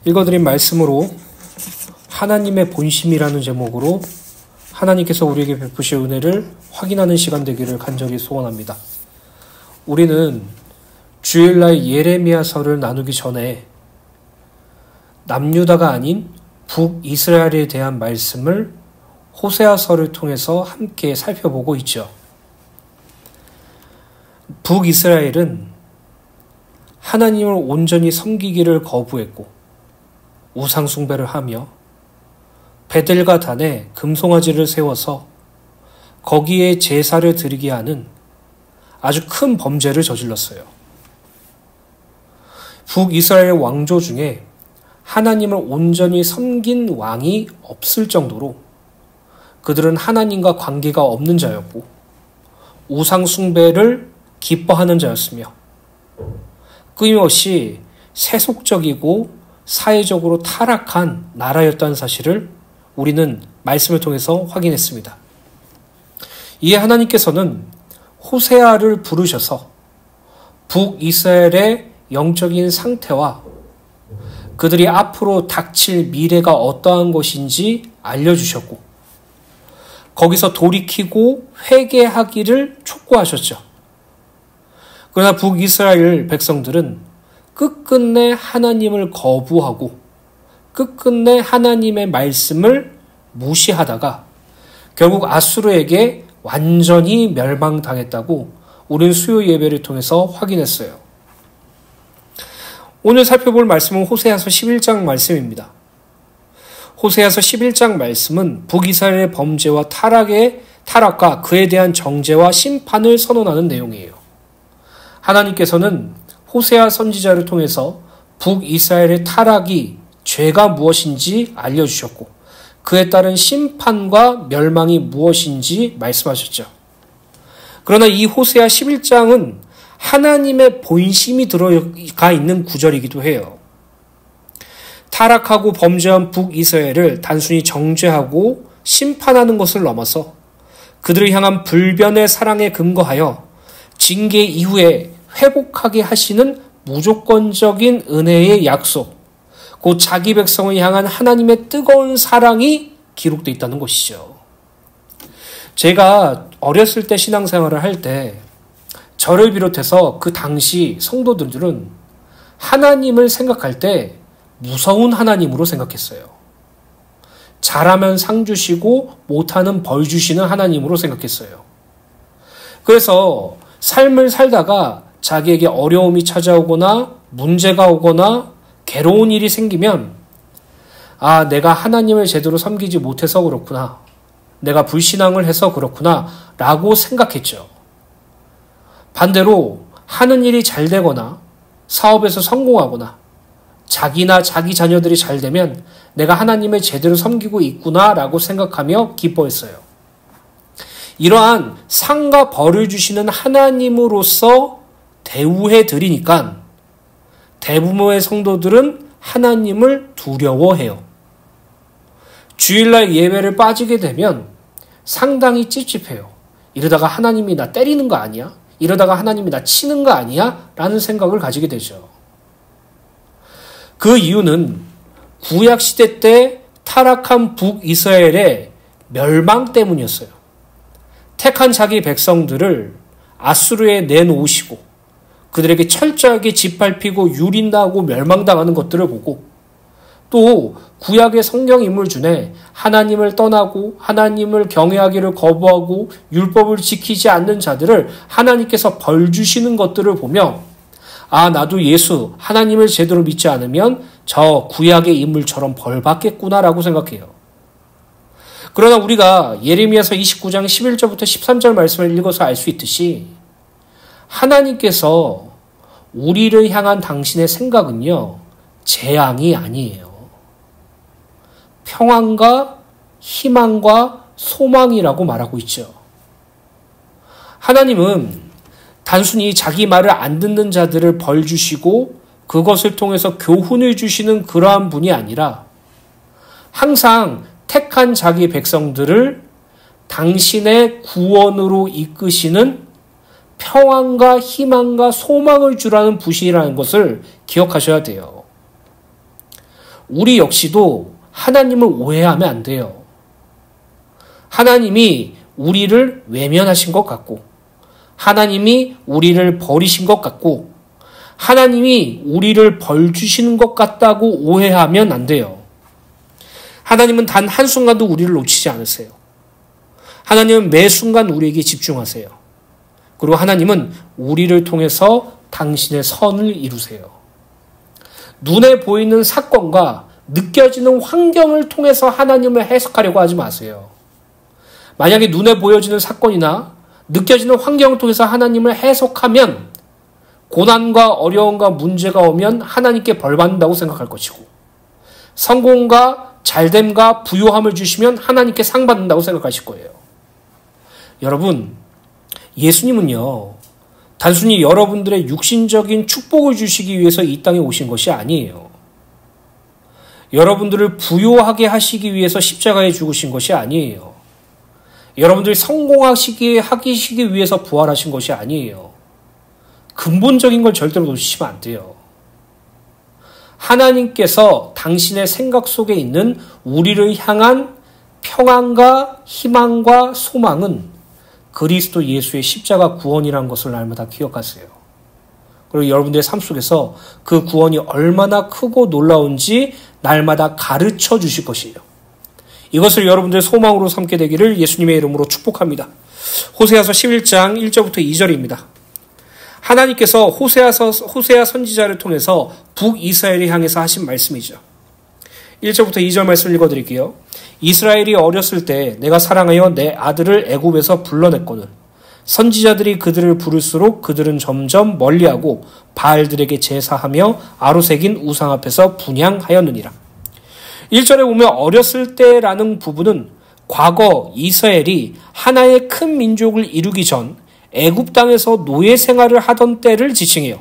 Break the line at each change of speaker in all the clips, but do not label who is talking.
읽어드린 말씀으로 하나님의 본심이라는 제목으로 하나님께서 우리에게 베푸실 은혜를 확인하는 시간 되기를 간절히 소원합니다. 우리는 주일날 예레미야서를 나누기 전에 남유다가 아닌 북이스라엘에 대한 말씀을 호세아서를 통해서 함께 살펴보고 있죠. 북이스라엘은 하나님을 온전히 섬기기를 거부했고 우상 숭배를 하며 베델과 단에 금송아지를 세워서 거기에 제사를 드리게 하는 아주 큰 범죄를 저질렀어요. 북이스라엘 왕조 중에 하나님을 온전히 섬긴 왕이 없을 정도로 그들은 하나님과 관계가 없는 자였고 우상 숭배를 기뻐하는 자였으며 끊임없이 세속적이고 사회적으로 타락한 나라였다는 사실을 우리는 말씀을 통해서 확인했습니다. 이에 하나님께서는 호세아를 부르셔서 북이스라엘의 영적인 상태와 그들이 앞으로 닥칠 미래가 어떠한 것인지 알려주셨고 거기서 돌이키고 회개하기를 촉구하셨죠. 그러나 북이스라엘 백성들은 끝끝내 하나님을 거부하고 끝끝내 하나님의 말씀을 무시하다가 결국 아수르에게 완전히 멸망당했다고 우리는 수요 예배를 통해서 확인했어요. 오늘 살펴볼 말씀은 호세아서 11장 말씀입니다. 호세아서 11장 말씀은 북이스라엘의 범죄와 타락과 그에 대한 정죄와 심판을 선언하는 내용이에요. 하나님께서는 호세아 선지자를 통해서 북이스라엘의 타락이 죄가 무엇인지 알려주셨고 그에 따른 심판과 멸망이 무엇인지 말씀하셨죠. 그러나 이 호세아 11장은 하나님의 본심이 들어가 있는 구절이기도 해요. 타락하고 범죄한 북이스라엘을 단순히 정죄하고 심판하는 것을 넘어서 그들을 향한 불변의 사랑에 근거하여 징계 이후에 회복하게 하시는 무조건적인 은혜의 약속, 곧 자기 백성을 향한 하나님의 뜨거운 사랑이 기록되어 있다는 것이죠. 제가 어렸을 때 신앙생활을 할 때 저를 비롯해서 그 당시 성도들은 하나님을 생각할 때 무서운 하나님으로 생각했어요. 잘하면 상 주시고 못하는 벌 주시는 하나님으로 생각했어요. 그래서 삶을 살다가 자기에게 어려움이 찾아오거나 문제가 오거나 괴로운 일이 생기면 내가 하나님을 제대로 섬기지 못해서 그렇구나. 내가 불신앙을 해서 그렇구나 라고 생각했죠. 반대로 하는 일이 잘 되거나 사업에서 성공하거나 자기나 자기 자녀들이 잘 되면 내가 하나님을 제대로 섬기고 있구나 라고 생각하며 기뻐했어요. 이러한 상과 벌을 주시는 하나님으로서 대우해 드리니까 대부분의 성도들은 하나님을 두려워해요. 주일날 예배를 빠지게 되면 상당히 찝찝해요. 이러다가 하나님이 나 때리는 거 아니야? 이러다가 하나님이 나 치는 거 아니야? 라는 생각을 가지게 되죠. 그 이유는 구약시대 때 타락한 북이스라엘의 멸망 때문이었어요. 택한 자기 백성들을 아수르에 내놓으시고 그들에게 철저하게 짓밟히고 유린당하고 멸망당하는 것들을 보고 또 구약의 성경 인물 중에 하나님을 떠나고 하나님을 경외하기를 거부하고 율법을 지키지 않는 자들을 하나님께서 벌 주시는 것들을 보며 나도 예수 하나님을 제대로 믿지 않으면 저 구약의 인물처럼 벌 받겠구나라고 생각해요. 그러나 우리가 예레미야서 29장 11절부터 13절 말씀을 읽어서 알 수 있듯이 하나님께서 우리를 향한 당신의 생각은요, 재앙이 아니에요. 평안과 희망과 소망이라고 말하고 있죠. 하나님은 단순히 자기 말을 안 듣는 자들을 벌 주시고 그것을 통해서 교훈을 주시는 그러한 분이 아니라 항상 택한 자기 백성들을 당신의 구원으로 이끄시는 평안과 희망과 소망을 주라는 분이라는 것을 기억하셔야 돼요. 우리 역시도 하나님을 오해하면 안 돼요. 하나님이 우리를 외면하신 것 같고, 하나님이 우리를 버리신 것 같고, 하나님이 우리를 벌 주시는 것 같다고 오해하면 안 돼요. 하나님은 단 한순간도 우리를 놓치지 않으세요. 하나님은 매 순간 우리에게 집중하세요. 그리고 하나님은 우리를 통해서 당신의 선을 이루세요. 눈에 보이는 사건과 느껴지는 환경을 통해서 하나님을 해석하려고 하지 마세요. 만약에 눈에 보여지는 사건이나 느껴지는 환경을 통해서 하나님을 해석하면 고난과 어려움과 문제가 오면 하나님께 벌 받는다고 생각할 것이고, 성공과 잘됨과 부요함을 주시면 하나님께 상 받는다고 생각하실 거예요. 여러분, 예수님은요, 단순히 여러분들의 육신적인 축복을 주시기 위해서 이 땅에 오신 것이 아니에요. 여러분들을 부요하게 하시기 위해서 십자가에 죽으신 것이 아니에요. 여러분들이 성공하시기 위해서 부활하신 것이 아니에요. 근본적인 걸 절대로 놓치시면 안 돼요. 하나님께서 당신의 생각 속에 있는 우리를 향한 평안과 희망과 소망은 그리스도 예수의 십자가 구원이라는 것을 날마다 기억하세요. 그리고 여러분들의 삶 속에서 그 구원이 얼마나 크고 놀라운지 날마다 가르쳐 주실 것이에요. 이것을 여러분들의 소망으로 삼게 되기를 예수님의 이름으로 축복합니다. 호세아서 11장 1절부터 2절입니다. 하나님께서 호세아 선지자를 통해서 북이스라엘을 향해서 하신 말씀이죠. 1절부터 2절 말씀을 읽어드릴게요. 이스라엘이 어렸을 때 내가 사랑하여 내 아들을 애굽에서 불러냈거늘 선지자들이 그들을 부를수록 그들은 점점 멀리하고 바알들에게 제사하며 아로새긴 우상 앞에서 분향하였느니라. 1절에 보면 어렸을 때라는 부분은 과거 이스라엘이 하나의 큰 민족을 이루기 전 애굽 땅에서 노예 생활을 하던 때를 지칭해요.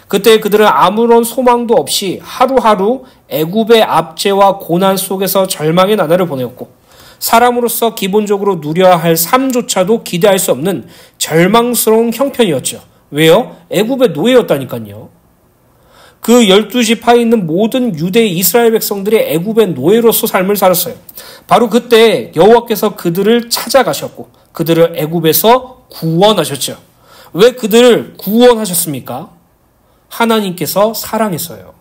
그때 그들은 아무런 소망도 없이 하루하루 애굽의 압제와 고난 속에서 절망의 나날을 보내었고, 사람으로서 기본적으로 누려야 할 삶조차도 기대할 수 없는 절망스러운 형편이었죠. 왜요? 애굽의 노예였다니까요. 그 12지파에 있는 모든 유대 이스라엘 백성들이 애굽의 노예로서 삶을 살았어요. 바로 그때 여호와께서 그들을 찾아가셨고 그들을 애굽에서 구원하셨죠. 왜 그들을 구원하셨습니까? 하나님께서 사랑했어요.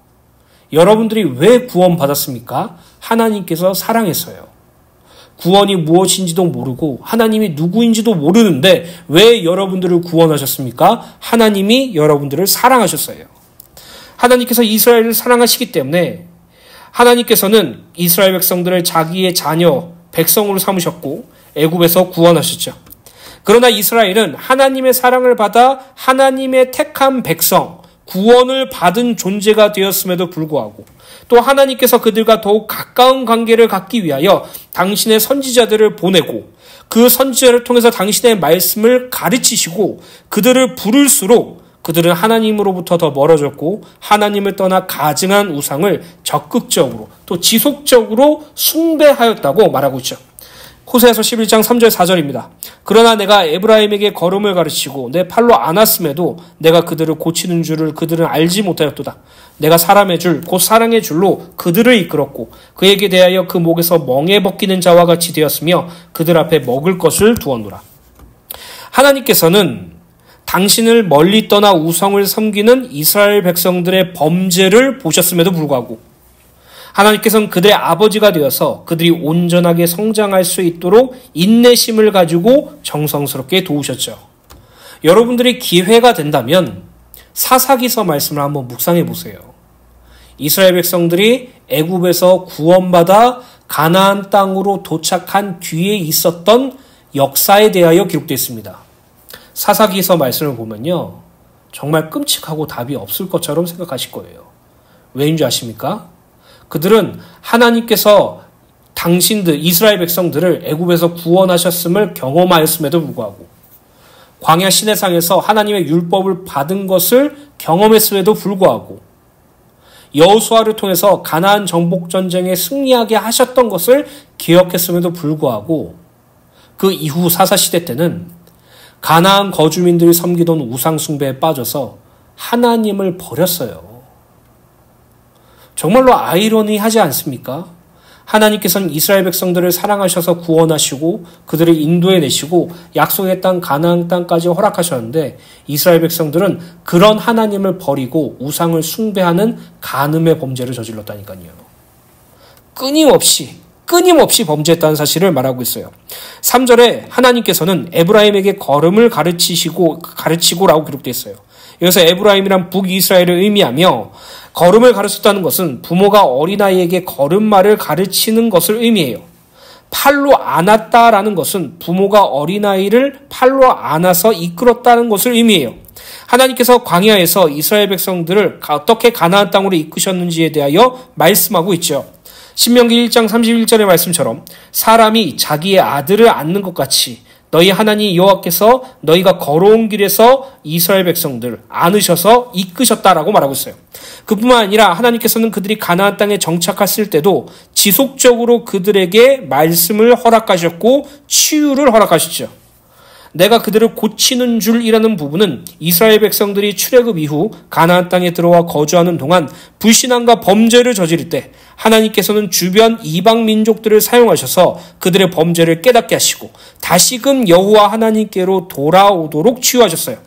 여러분들이 왜 구원받았습니까? 하나님께서 사랑했어요. 구원이 무엇인지도 모르고 하나님이 누구인지도 모르는데 왜 여러분들을 구원하셨습니까? 하나님이 여러분들을 사랑하셨어요. 하나님께서 이스라엘을 사랑하시기 때문에 하나님께서는 이스라엘 백성들을 자기의 자녀, 백성으로 삼으셨고 애굽에서 구원하셨죠. 그러나 이스라엘은 하나님의 사랑을 받아 하나님의 택한 백성, 구원을 받은 존재가 되었음에도 불구하고 또 하나님께서 그들과 더욱 가까운 관계를 갖기 위하여 당신의 선지자들을 보내고 그 선지자를 통해서 당신의 말씀을 가르치시고 그들을 부를수록 그들은 하나님으로부터 더 멀어졌고 하나님을 떠나 가증한 우상을 적극적으로 또 지속적으로 숭배하였다고 말하고 있죠. 호세아서 11장 3절 4절입니다. 그러나 내가 에브라임에게 걸음을 가르치고 내 팔로 안았음에도 내가 그들을 고치는 줄을 그들은 알지 못하였도다. 내가 사람의 줄 곧 사랑의 줄로 그들을 이끌었고 그에게 대하여 그 목에서 멍에 벗기는 자와 같이 되었으며 그들 앞에 먹을 것을 두었노라. 하나님께서는 당신을 멀리 떠나 우상을 섬기는 이스라엘 백성들의 범죄를 보셨음에도 불구하고 하나님께서는 그들의 아버지가 되어서 그들이 온전하게 성장할 수 있도록 인내심을 가지고 정성스럽게 도우셨죠. 여러분들이 기회가 된다면 사사기서 말씀을 한번 묵상해 보세요. 이스라엘 백성들이 애굽에서 구원받아 가나안 땅으로 도착한 뒤에 있었던 역사에 대하여 기록되어 있습니다. 사사기서 말씀을 보면요, 정말 끔찍하고 답이 없을 것처럼 생각하실 거예요. 왜인 줄 아십니까? 그들은 하나님께서 당신들 이스라엘 백성들을 애굽에서 구원하셨음을 경험하였음에도 불구하고 광야 시내상에서 하나님의 율법을 받은 것을 경험했음에도 불구하고 여호수아를 통해서 가나안 정복 전쟁에 승리하게 하셨던 것을 기억했음에도 불구하고 그 이후 사사시대 때는 가나안 거주민들이 섬기던 우상 숭배에 빠져서 하나님을 버렸어요. 정말로 아이러니하지 않습니까? 하나님께서는 이스라엘 백성들을 사랑하셔서 구원하시고 그들을 인도해내시고 약속의 땅 가나안 땅까지 허락하셨는데 이스라엘 백성들은 그런 하나님을 버리고 우상을 숭배하는 간음의 범죄를 저질렀다니까요. 끊임없이 범죄했다는 사실을 말하고 있어요. 3절에 하나님께서는 에브라임에게 걸음을 가르치고라고 기록되어 있어요. 여기서 에브라임이란 북이스라엘을 의미하며 걸음을 가르쳤다는 것은 부모가 어린아이에게 걸음마를 가르치는 것을 의미해요. 팔로 안았다라는 것은 부모가 어린아이를 팔로 안아서 이끌었다는 것을 의미해요. 하나님께서 광야에서 이스라엘 백성들을 어떻게 가나안 땅으로 이끄셨는지에 대하여 말씀하고 있죠. 신명기 1장 31절의 말씀처럼 사람이 자기의 아들을 안는 것 같이 너희 하나님 여호와께서 너희가 걸어온 길에서 이스라엘 백성들 안으셔서 이끄셨다라고 말하고 있어요. 그뿐만 아니라 하나님께서는 그들이 가나안 땅에 정착했을 때도 지속적으로 그들에게 말씀을 허락하셨고 치유를 허락하셨죠. 내가 그들을 고치는 줄이라는 부분은 이스라엘 백성들이 출애굽 이후 가나안 땅에 들어와 거주하는 동안 불신앙과 범죄를 저지를 때 하나님께서는 주변 이방 민족들을 사용하셔서 그들의 범죄를 깨닫게 하시고 다시금 여호와 하나님께로 돌아오도록 치유하셨어요.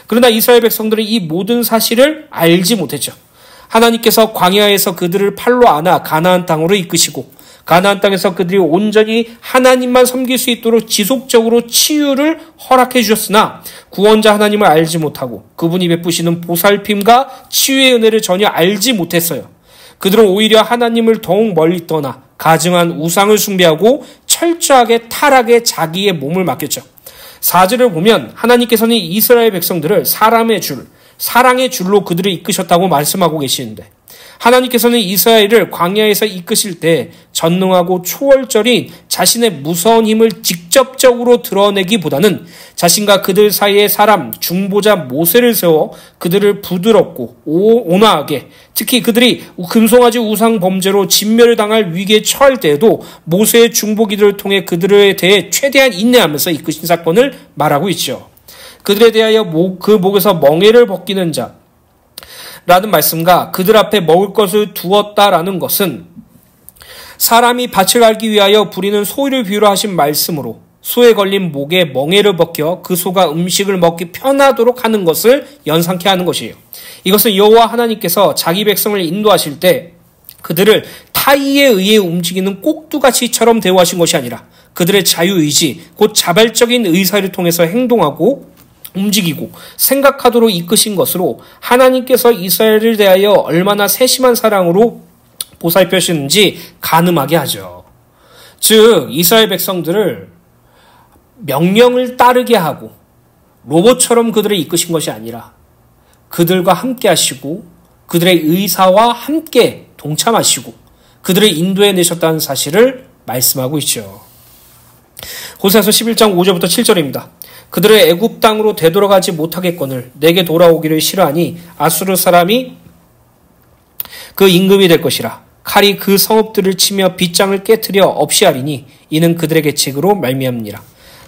그러나 이스라엘 백성들은 이 모든 사실을 알지 못했죠. 하나님께서 광야에서 그들을 팔로 안아 가나안 땅으로 이끄시고 가나안 땅에서 그들이 온전히 하나님만 섬길 수 있도록 지속적으로 치유를 허락해 주셨으나 구원자 하나님을 알지 못하고 그분이 베푸시는 보살핌과 치유의 은혜를 전혀 알지 못했어요. 그들은 오히려 하나님을 더욱 멀리 떠나 가증한 우상을 숭배하고 철저하게 타락에 자기의 몸을 맡겼죠. 4절을 보면 하나님께서는 이스라엘 백성들을 사랑의 줄로 그들을 이끄셨다고 말씀하고 계시는데 하나님께서는 이스라엘을 광야에서 이끄실 때 전능하고 초월절인 자신의 무서운 힘을 직접적으로 드러내기보다는 자신과 그들 사이의 사람 중보자 모세를 세워 그들을 부드럽고 온화하게 특히 그들이 금송아지 우상 범죄로 진멸을 당할 위기에 처할 때에도 모세의 중보기도를 통해 그들에 대해 최대한 인내하면서 이끄신 사건을 말하고 있죠. 그들에 대하여 그 목에서 멍에를 벗기는 자 라는 말씀과 그들 앞에 먹을 것을 두었다라는 것은 사람이 밭을 갈기 위하여 부리는 소를 비유로 하신 말씀으로 소에 걸린 목에 멍에를 벗겨 그 소가 음식을 먹기 편하도록 하는 것을 연상케 하는 것이에요. 이것은 여호와 하나님께서 자기 백성을 인도하실 때 그들을 타의에 의해 움직이는 꼭두가시처럼 대우하신 것이 아니라 그들의 자유의지 곧 자발적인 의사를 통해서 행동하고 움직이고 생각하도록 이끄신 것으로 하나님께서 이스라엘을 대하여 얼마나 세심한 사랑으로 보살펴시는지 가늠하게 하죠. 즉 이스라엘 백성들을 명령을 따르게 하고 로봇처럼 그들을 이끄신 것이 아니라 그들과 함께 하시고 그들의 의사와 함께 동참하시고 그들을 인도해 내셨다는 사실을 말씀하고 있죠. 호세아서 11장 5절부터 7절입니다. 그들의 애굽 땅으로 되돌아가지 못하겠거늘 내게 돌아오기를 싫어하니 아수르 사람이 그 임금이 될 것이라. 칼이 그 성읍들을 치며 빗장을 깨트려 없이 하리니 이는 그들의 계책으로 말미암니라.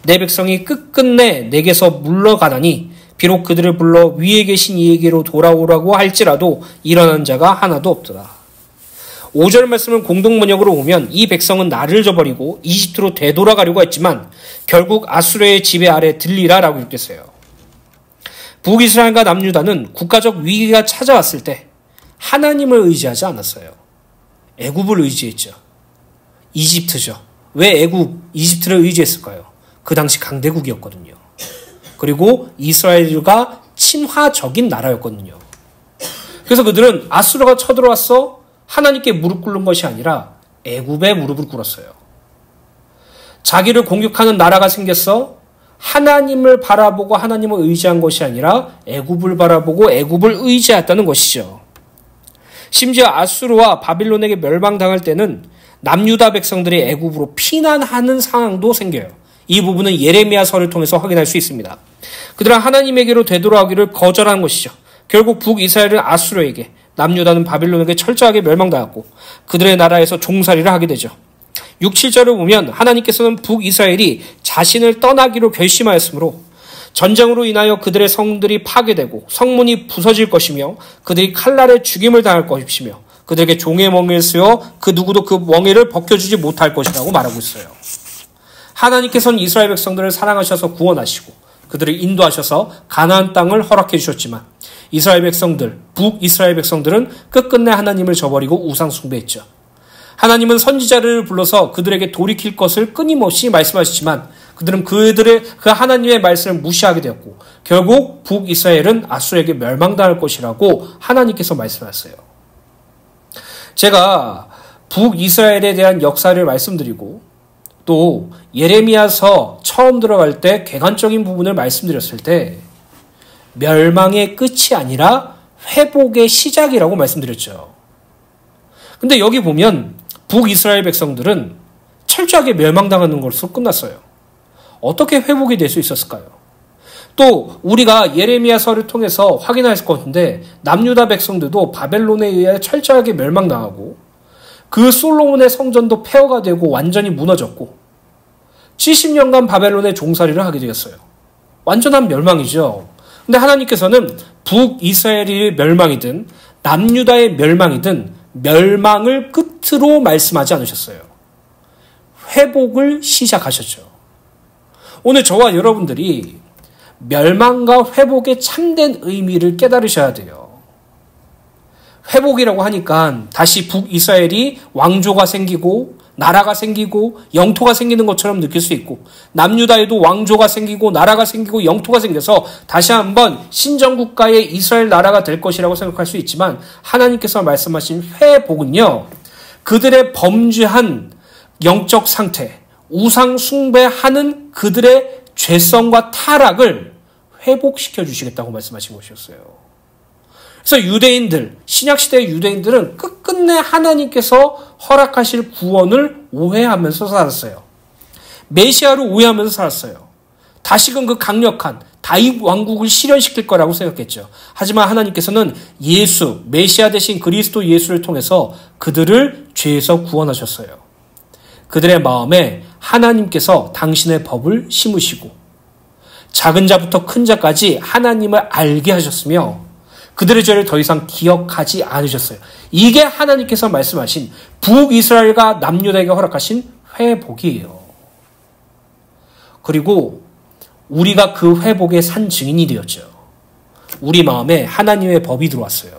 내 백성이 끝끝내 내게서 물러가다니 비록 그들을 불러 위에 계신 이에게로 돌아오라고 할지라도 일어난 자가 하나도 없더라. 5절 말씀을 공동번역으로 보면 이 백성은 나를 저버리고 이집트로 되돌아가려고 했지만 결국 아수르의 지배 아래 들리라 라고 읽겠어요. 북이스라엘과 남유다는 국가적 위기가 찾아왔을 때 하나님을 의지하지 않았어요. 애굽을 의지했죠. 이집트죠. 왜 이집트를 의지했을까요? 그 당시 강대국이었거든요. 그리고 이스라엘과 친화적인 나라였거든요. 그래서 그들은 아수르가 쳐들어왔어 하나님께 무릎 꿇는 것이 아니라 애굽에 무릎을 꿇었어요. 자기를 공격하는 나라가 생겼어 하나님을 바라보고 하나님을 의지한 것이 아니라 애굽을 바라보고 애굽을 의지했다는 것이죠. 심지어 아수르와 바빌론에게 멸망당할 때는 남유다 백성들이 애굽으로 피난하는 상황도 생겨요. 이 부분은 예레미야서를 통해서 확인할 수 있습니다. 그들은 하나님에게로 되돌아오기를 거절한 것이죠. 결국 북이스라엘은 아수르에게 남유다는 바빌론에게 철저하게 멸망당했고 그들의 나라에서 종살이를 하게 되죠. 6, 7절을 보면 하나님께서는 북이스라엘이 자신을 떠나기로 결심하였으므로 전쟁으로 인하여 그들의 성들이 파괴되고 성문이 부서질 것이며 그들이 칼날에 죽임을 당할 것이며 그들에게 종의 멍에를 쓰여 그 누구도 그 멍에를 벗겨주지 못할 것이라고 말하고 있어요. 하나님께서는 이스라엘 백성들을 사랑하셔서 구원하시고 그들을 인도하셔서 가나안 땅을 허락해 주셨지만 이스라엘 백성들, 북이스라엘 백성들은 끝끝내 하나님을 저버리고 우상 숭배했죠. 하나님은 선지자를 불러서 그들에게 돌이킬 것을 끊임없이 말씀하시지만 그들은 그 하나님의 말씀을 무시하게 되었고 결국 북이스라엘은 아수르에게 멸망당할 것이라고 하나님께서 말씀하셨어요. 제가 북이스라엘에 대한 역사를 말씀드리고 또 예레미야서 처음 들어갈 때 개관적인 부분을 말씀드렸을 때 멸망의 끝이 아니라 회복의 시작이라고 말씀드렸죠. 근데 여기 보면 북이스라엘 백성들은 철저하게 멸망당하는 것으로 끝났어요. 어떻게 회복이 될 수 있었을까요? 또 우리가 예레미야서를 통해서 확인할 것 같은데 남유다 백성들도 바벨론에 의해 철저하게 멸망당하고 그 솔로몬의 성전도 폐허가 되고 완전히 무너졌고 70년간 바벨론의 종살이를 하게 되었어요. 완전한 멸망이죠. 근데 하나님께서는 북이스라엘의 멸망이든 남유다의 멸망이든 멸망을 끝으로 말씀하지 않으셨어요. 회복을 시작하셨죠. 오늘 저와 여러분들이 멸망과 회복의 참된 의미를 깨달으셔야 돼요. 회복이라고 하니까 다시 북이스라엘이 왕조가 생기고 나라가 생기고 영토가 생기는 것처럼 느낄 수 있고 남유다에도 왕조가 생기고 나라가 생기고 영토가 생겨서 다시 한번 신정국가의 이스라엘 나라가 될 것이라고 생각할 수 있지만 하나님께서 말씀하신 회복은요. 그들의 범죄한 영적 상태, 우상 숭배하는 그들의 죄성과 타락을 회복시켜 주시겠다고 말씀하신 것이었어요. 그래서 유대인들, 신약시대의 유대인들은 끝끝내 하나님께서 허락하실 구원을 오해하면서 살았어요. 메시아를 오해하면서 살았어요. 다시금 그 강력한 다윗 왕국을 실현시킬 거라고 생각했죠. 하지만 하나님께서는 예수, 메시아 대신 그리스도 예수를 통해서 그들을 죄에서 구원하셨어요. 그들의 마음에 하나님께서 당신의 법을 심으시고 작은 자부터 큰 자까지 하나님을 알게 하셨으며 그들의 죄를 더 이상 기억하지 않으셨어요. 이게 하나님께서 말씀하신 북이스라엘과 남유다에게 허락하신 회복이에요. 그리고 우리가 그 회복의 산 증인이 되었죠. 우리 마음에 하나님의 법이 들어왔어요.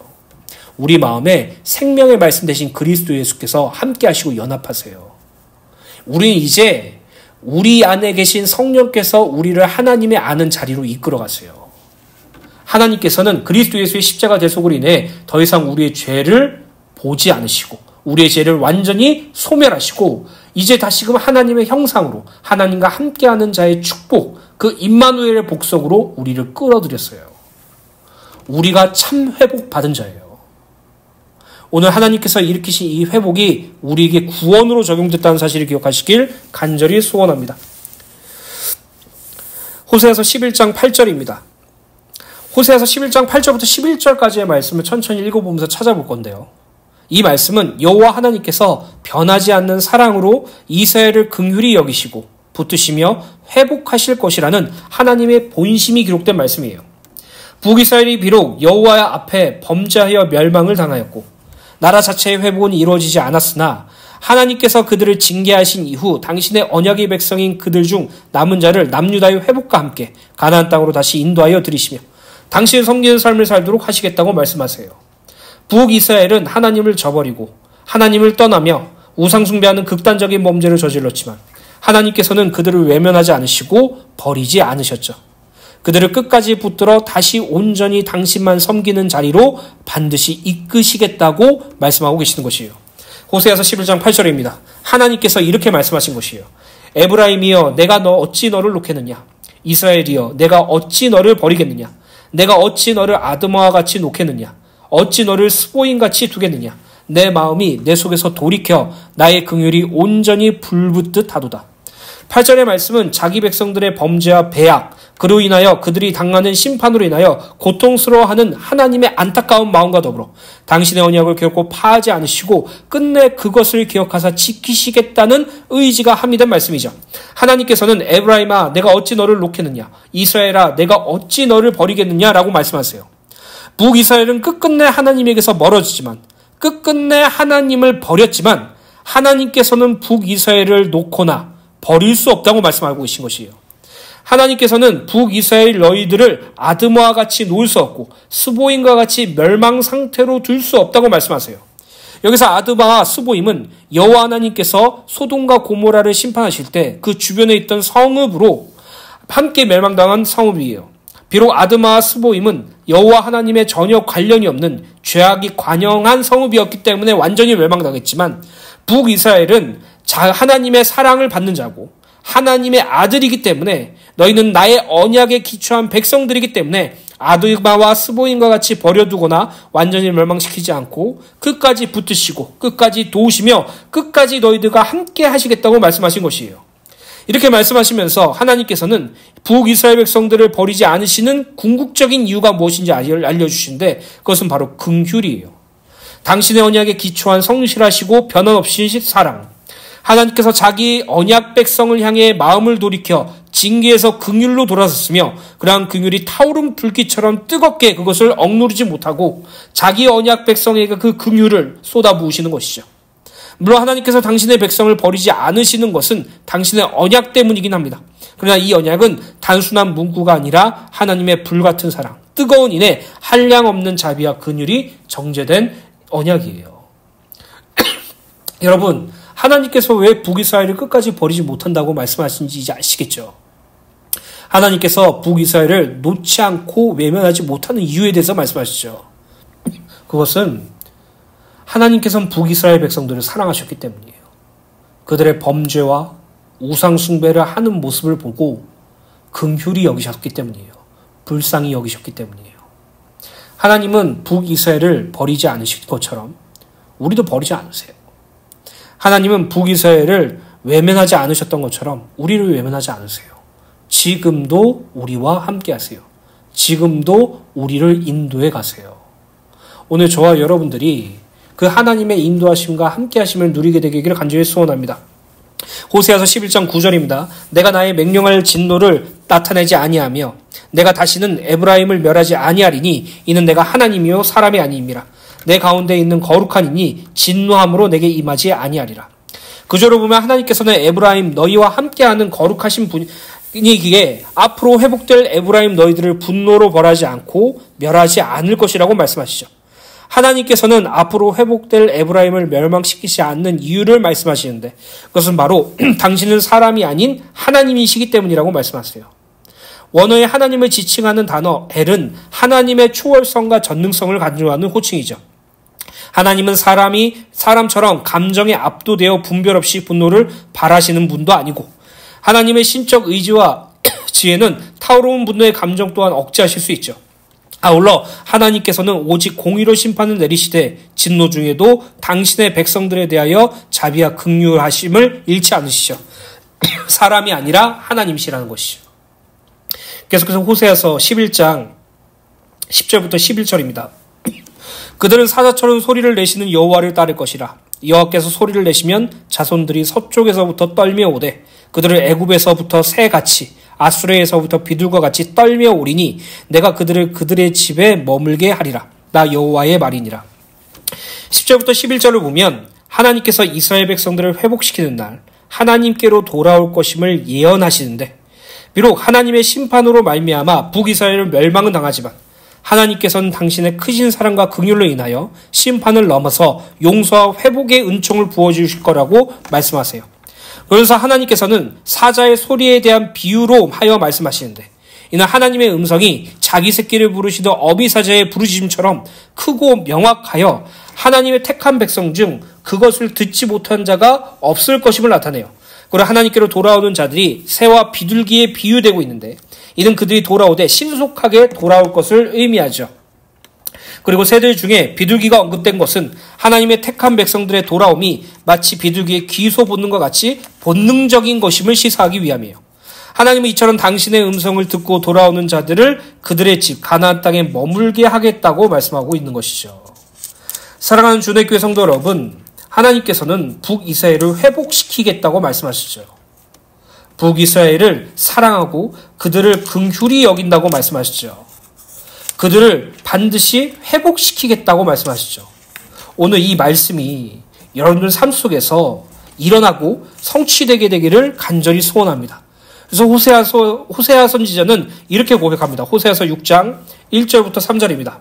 우리 마음에 생명의 말씀 대신 그리스도 예수께서 함께 하시고 연합하세요. 우리는 이제 우리 안에 계신 성령께서 우리를 하나님의 아는 자리로 이끌어 가세요. 하나님께서는 그리스도 예수의 십자가 대속으로 인해 더 이상 우리의 죄를 보지 않으시고 우리의 죄를 완전히 소멸하시고 이제 다시금 하나님의 형상으로 하나님과 함께하는 자의 축복, 그 임마누엘의 복속으로 우리를 끌어들였어요. 우리가 참 회복받은 자예요. 오늘 하나님께서 일으키신 이 회복이 우리에게 구원으로 적용됐다는 사실을 기억하시길 간절히 소원합니다. 호세아서 11장 8절입니다. 호세아서 11장 8절부터 11절까지의 말씀을 천천히 읽어보면서 찾아볼 건데요. 이 말씀은 여호와 하나님께서 변하지 않는 사랑으로 이스라엘을 긍휼히 여기시고 붙드시며 회복하실 것이라는 하나님의 본심이 기록된 말씀이에요. 북이스라엘이 비록 여호와 앞에 범죄하여 멸망을 당하였고 나라 자체의 회복은 이루어지지 않았으나 하나님께서 그들을 징계하신 이후 당신의 언약의 백성인 그들 중 남은 자를 남유다의 회복과 함께 가나안 땅으로 다시 인도하여 들이시며 당신을 섬기는 삶을 살도록 하시겠다고 말씀하세요. 북이스라엘은 하나님을 저버리고 하나님을 떠나며 우상 숭배하는 극단적인 범죄를 저질렀지만 하나님께서는 그들을 외면하지 않으시고 버리지 않으셨죠. 그들을 끝까지 붙들어 다시 온전히 당신만 섬기는 자리로 반드시 이끄시겠다고 말씀하고 계시는 것이에요. 호세아서 11장 8절입니다. 하나님께서 이렇게 말씀하신 것이에요. 에브라임이여 내가 어찌 너를 놓겠느냐. 이스라엘이여 내가 어찌 너를 버리겠느냐. 내가 어찌 너를 아드마와 같이 놓겠느냐. 어찌 너를 스보인같이 두겠느냐. 내 마음이 내 속에서 돌이켜 나의 긍휼이 온전히 불붙듯 하도다. 8절의 말씀은 자기 백성들의 범죄와 배악, 그로 인하여 그들이 당하는 심판으로 인하여 고통스러워하는 하나님의 안타까운 마음과 더불어 당신의 언약을 결코 파하지 않으시고 끝내 그것을 기억하사 지키시겠다는 의지가 함유된 말씀이죠. 하나님께서는 에브라임아 내가 어찌 너를 놓겠느냐. 이스라엘아 내가 어찌 너를 버리겠느냐라고 말씀하세요. 북이스라엘은 끝끝내 하나님에게서 멀어지지만 끝끝내 하나님을 버렸지만 하나님께서는 북이스라엘을 놓거나 버릴 수 없다고 말씀하고 계신 것이에요. 하나님께서는 북이스라엘 너희들을 아드마와 같이 놓을 수 없고 스보임과 같이 멸망 상태로 둘 수 없다고 말씀하세요. 여기서 아드마와 스보임은 여호와 하나님께서 소돔과 고모라를 심판하실 때 그 주변에 있던 성읍으로 함께 멸망당한 성읍이에요. 비록 아드마와 스보임은 여호와 하나님의 전혀 관련이 없는 죄악이 관영한 성읍이었기 때문에 완전히 멸망당했지만 북이스라엘은 하나님의 사랑을 받는 자고 하나님의 아들이기 때문에 너희는 나의 언약에 기초한 백성들이기 때문에 아드마와 스보임과 같이 버려두거나 완전히 멸망시키지 않고 끝까지 붙으시고 끝까지 도우시며 끝까지 너희들과 함께 하시겠다고 말씀하신 것이에요. 이렇게 말씀하시면서 하나님께서는 북이스라엘 백성들을 버리지 않으시는 궁극적인 이유가 무엇인지 알려주시는데 그것은 바로 긍휼이에요. 당신의 언약에 기초한 성실하시고 변함없이 사랑, 하나님께서 자기 언약 백성을 향해 마음을 돌이켜 징계에서 긍휼로 돌아섰으며 그러한 긍휼이 타오른 불길처럼 뜨겁게 그것을 억누르지 못하고 자기 언약 백성에게 그 긍휼을 쏟아부으시는 것이죠. 물론 하나님께서 당신의 백성을 버리지 않으시는 것은 당신의 언약 때문이긴 합니다. 그러나 이 언약은 단순한 문구가 아니라 하나님의 불같은 사랑, 뜨거운 인에 한량없는 자비와 긍휼이 정제된 언약이에요. 여러분, 하나님께서 왜 북이스라엘을 끝까지 버리지 못한다고 말씀하시는지 이제 아시겠죠? 하나님께서 북이스라엘을 놓지 않고 외면하지 못하는 이유에 대해서 말씀하시죠. 그것은 하나님께서는 북이스라엘 백성들을 사랑하셨기 때문이에요. 그들의 범죄와 우상 숭배를 하는 모습을 보고 긍휼히 여기셨기 때문이에요. 불쌍히 여기셨기 때문이에요. 하나님은 북이스라엘을 버리지 않으실 것처럼 우리도 버리지 않으세요. 하나님은 북이스라엘을 외면하지 않으셨던 것처럼 우리를 외면하지 않으세요. 지금도 우리와 함께 하세요. 지금도 우리를 인도해 가세요. 오늘 저와 여러분들이 그 하나님의 인도하심과 함께 하심을 누리게 되기를 간절히 소원합니다. 호세아서 11장 9절입니다. 내가 나의 맹령할 진노를 나타내지 아니하며 내가 다시는 에브라임을 멸하지 아니하리니 이는 내가 하나님이요 사람이 아니니라. 내 가운데 있는 거룩한 이니 진노함으로 내게 임하지 아니하리라. 그저로 보면 하나님께서는 에브라임 너희와 함께하는 거룩하신 분이기에 앞으로 회복될 에브라임 너희들을 분노로 벌하지 않고 멸하지 않을 것이라고 말씀하시죠. 하나님께서는 앞으로 회복될 에브라임을 멸망시키지 않는 이유를 말씀하시는데 그것은 바로 당신은 사람이 아닌 하나님이시기 때문이라고 말씀하세요. 원어의 하나님을 지칭하는 단어 엘은 하나님의 초월성과 전능성을 강조하는 호칭이죠. 하나님은 사람처럼 감정에 압도되어 분별 없이 분노를 발하시는 분도 아니고 하나님의 신적 의지와 지혜는 타오르는 분노의 감정 또한 억제하실 수 있죠. 아울러 하나님께서는 오직 공의로 심판을 내리시되 진노 중에도 당신의 백성들에 대하여 자비와 긍휼하심을 잃지 않으시죠. 사람이 아니라 하나님이시라는 것이죠. 계속해서 호세아서 11장 10절부터 11절입니다. 그들은 사자처럼 소리를 내시는 여호와를 따를 것이라. 여호와께서 소리를 내시면 자손들이 서쪽에서부터 떨며 오되 그들을 애굽에서부터 새같이 아수르에서부터 비둘과 같이 떨며 오리니 내가 그들을 그들의 집에 머물게 하리라. 나 여호와의 말이니라. 10절부터 11절을 보면 하나님께서 이스라엘 백성들을 회복시키는 날 하나님께로 돌아올 것임을 예언하시는데 비록 하나님의 심판으로 말미암아 북이스라엘은 멸망은 당하지만 하나님께서는 당신의 크신 사랑과 긍휼로 인하여 심판을 넘어서 용서와 회복의 은총을 부어주실 거라고 말씀하세요. 그래서 하나님께서는 사자의 소리에 대한 비유로 하여 말씀하시는데 이는 하나님의 음성이 자기 새끼를 부르시던 어미사자의 부르짖음처럼 크고 명확하여 하나님의 택한 백성 중 그것을 듣지 못한 자가 없을 것임을 나타내요. 그리고 하나님께로 돌아오는 자들이 새와 비둘기에 비유되고 있는데 이는 그들이 돌아오되 신속하게 돌아올 것을 의미하죠. 그리고 새들 중에 비둘기가 언급된 것은 하나님의 택한 백성들의 돌아옴이 마치 비둘기의 귀소 본능과 같이 본능적인 것임을 시사하기 위함이에요. 하나님은 이처럼 당신의 음성을 듣고 돌아오는 자들을 그들의 집 가나안 땅에 머물게 하겠다고 말씀하고 있는 것이죠. 사랑하는 주내교회 성도 여러분, 하나님께서는 북이스라엘을 회복시키겠다고 말씀하시죠. 북이스라엘을 사랑하고 그들을 긍휼히 여긴다고 말씀하시죠. 그들을 반드시 회복시키겠다고 말씀하시죠. 오늘 이 말씀이 여러분들 삶 속에서 일어나고 성취되게 되기를 간절히 소원합니다. 그래서 호세아 선지자는 이렇게 고백합니다. 호세아서 6장 1절부터 3절입니다.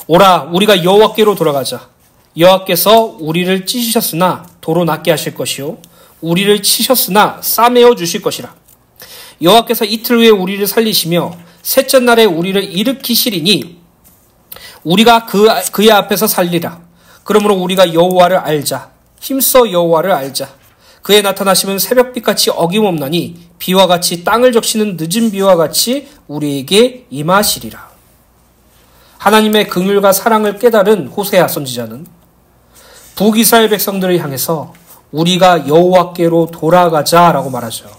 오라 우리가 여호와께로 돌아가자. 여호와께서 우리를 찢으셨으나 도로 낫게 하실 것이요 우리를 치셨으나 싸매어 주실 것이라. 여호와께서 이틀 후에 우리를 살리시며 셋째 날에 우리를 일으키시리니 우리가 그의 앞에서 살리라. 그러므로 우리가 여호와를 알자. 힘써 여호와를 알자. 그의 나타나심은 새벽빛같이 어김없나니 비와 같이 땅을 적시는 늦은 비와 같이 우리에게 임하시리라. 하나님의 긍휼과 사랑을 깨달은 호세아 선지자는 북이스라엘 백성들을 향해서 우리가 여호와께로 돌아가자라고 말하죠.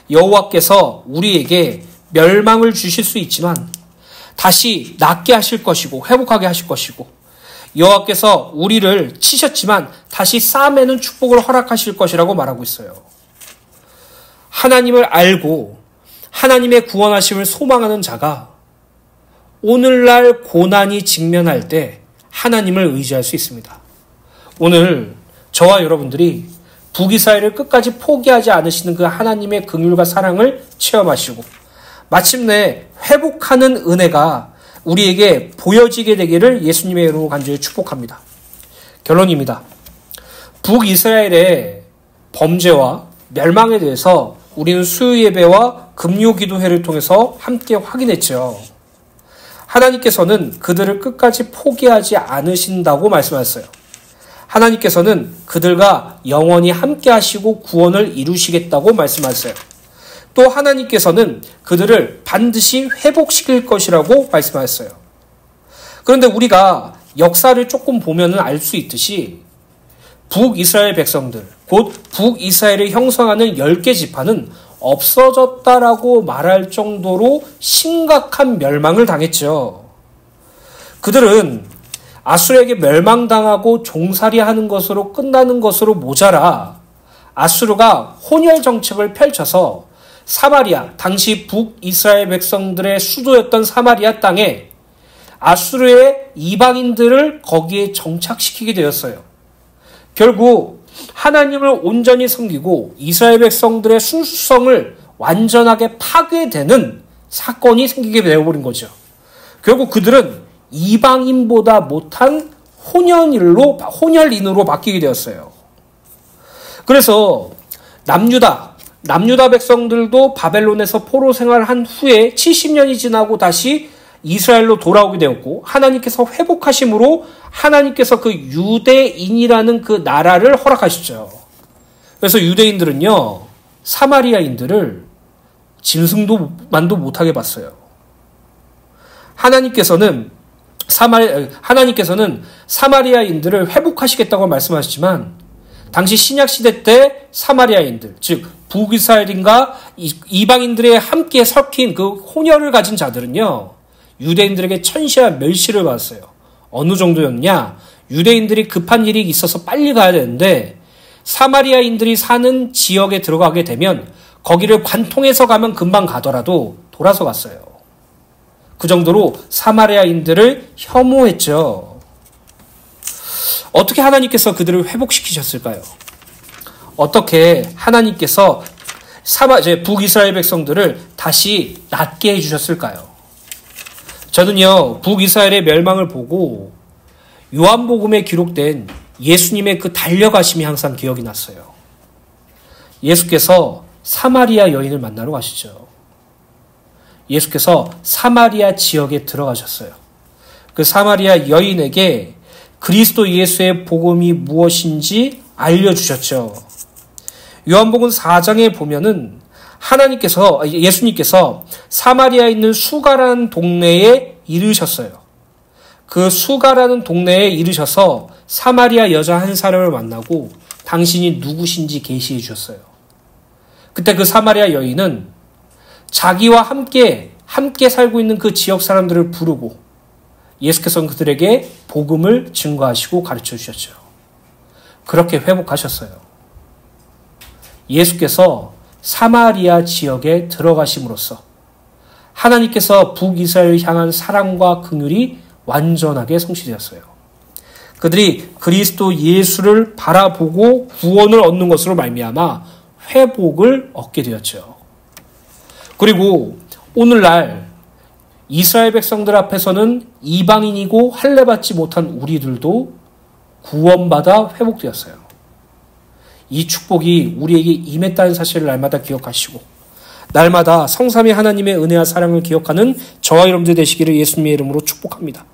여호와께서 우리에게 멸망을 주실 수 있지만 다시 낫게 하실 것이고 회복하게 하실 것이고 여호와께서 우리를 치셨지만 다시 싸매는 축복을 허락하실 것이라고 말하고 있어요. 하나님을 알고 하나님의 구원하심을 소망하는 자가 오늘날 고난이 직면할 때 하나님을 의지할 수 있습니다. 오늘 저와 여러분들이 북이스라엘을 끝까지 포기하지 않으시는 그 하나님의 긍휼과 사랑을 체험하시고 마침내 회복하는 은혜가 우리에게 보여지게 되기를 예수님의 이름으로 간절히 축복합니다. 결론입니다. 북이스라엘의 범죄와 멸망에 대해서 우리는 수요예배와 금요기도회를 통해서 함께 확인했죠. 하나님께서는 그들을 끝까지 포기하지 않으신다고 말씀하셨어요. 하나님께서는 그들과 영원히 함께 하시고 구원을 이루시겠다고 말씀하셨어요. 또 하나님께서는 그들을 반드시 회복시킬 것이라고 말씀하셨어요. 그런데 우리가 역사를 조금 보면 알 수 있듯이 북이스라엘 백성들, 곧 북이스라엘을 형성하는 10개 지파는 없어졌다라고 말할 정도로 심각한 멸망을 당했죠. 그들은 아수르에게 멸망당하고 종살이하는 것으로 끝나는 것으로 모자라 아수르가 혼혈 정책을 펼쳐서 사마리아, 당시 북이스라엘 백성들의 수도였던 사마리아 땅에 아수르의 이방인들을 거기에 정착시키게 되었어요. 결국 하나님을 온전히 섬기고 이스라엘 백성들의 순수성을 완전하게 파괴되는 사건이 생기게 되어버린 거죠. 결국 그들은 이방인보다 못한 혼혈인으로 바뀌게 되었어요. 그래서 남유다 백성들도 바벨론에서 포로 생활한 후에 70년이 지나고 다시 이스라엘로 돌아오게 되었고 하나님께서 회복하심으로 하나님께서 그 유대인이라는 그 나라를 허락하시죠. 그래서 유대인들은요 사마리아인들을 짐승만도 못하게 봤어요. 하나님께서는 사마리아인들을 회복하시겠다고 말씀하셨지만 당시 신약시대 때 사마리아인들, 즉 북이스라엘인과 이방인들의 함께 섞인 그 혼혈을 가진 자들은요 유대인들에게 천시와 멸시를 받았어요. 어느 정도였냐? 유대인들이 급한 일이 있어서 빨리 가야 되는데 사마리아인들이 사는 지역에 들어가게 되면 거기를 관통해서 가면 금방 가더라도 돌아서 갔어요. 그 정도로 사마리아인들을 혐오했죠. 어떻게 하나님께서 그들을 회복시키셨을까요? 어떻게 하나님께서 북이스라엘 백성들을 다시 낫게 해주셨을까요? 저는요 북이스라엘의 멸망을 보고 요한복음에 기록된 예수님의 그 달려가심이 항상 기억이 났어요. 예수께서 사마리아 여인을 만나러 가시죠. 예수께서 사마리아 지역에 들어가셨어요. 그 사마리아 여인에게 그리스도 예수의 복음이 무엇인지 알려주셨죠. 요한복음 4장에 보면은 예수님께서 사마리아에 있는 수가라는 동네에 이르셨어요. 그 수가라는 동네에 이르셔서 사마리아 여자 한 사람을 만나고 당신이 누구신지 계시해 주셨어요. 그때 그 사마리아 여인은 자기와 함께 살고 있는 그 지역 사람들을 부르고 예수께서는 그들에게 복음을 증거하시고 가르쳐 주셨죠. 그렇게 회복하셨어요. 예수께서 사마리아 지역에 들어가심으로써 하나님께서 북이스라엘을 향한 사랑과 긍휼이 완전하게 성취되었어요. 그들이 그리스도 예수를 바라보고 구원을 얻는 것으로 말미암아 회복을 얻게 되었죠. 그리고 오늘날 이스라엘 백성들 앞에서는 이방인이고 할례받지 못한 우리들도 구원받아 회복되었어요. 이 축복이 우리에게 임했다는 사실을 날마다 기억하시고 날마다 성삼위 하나님의 은혜와 사랑을 기억하는 저와 여러분들 되시기를 예수님의 이름으로 축복합니다.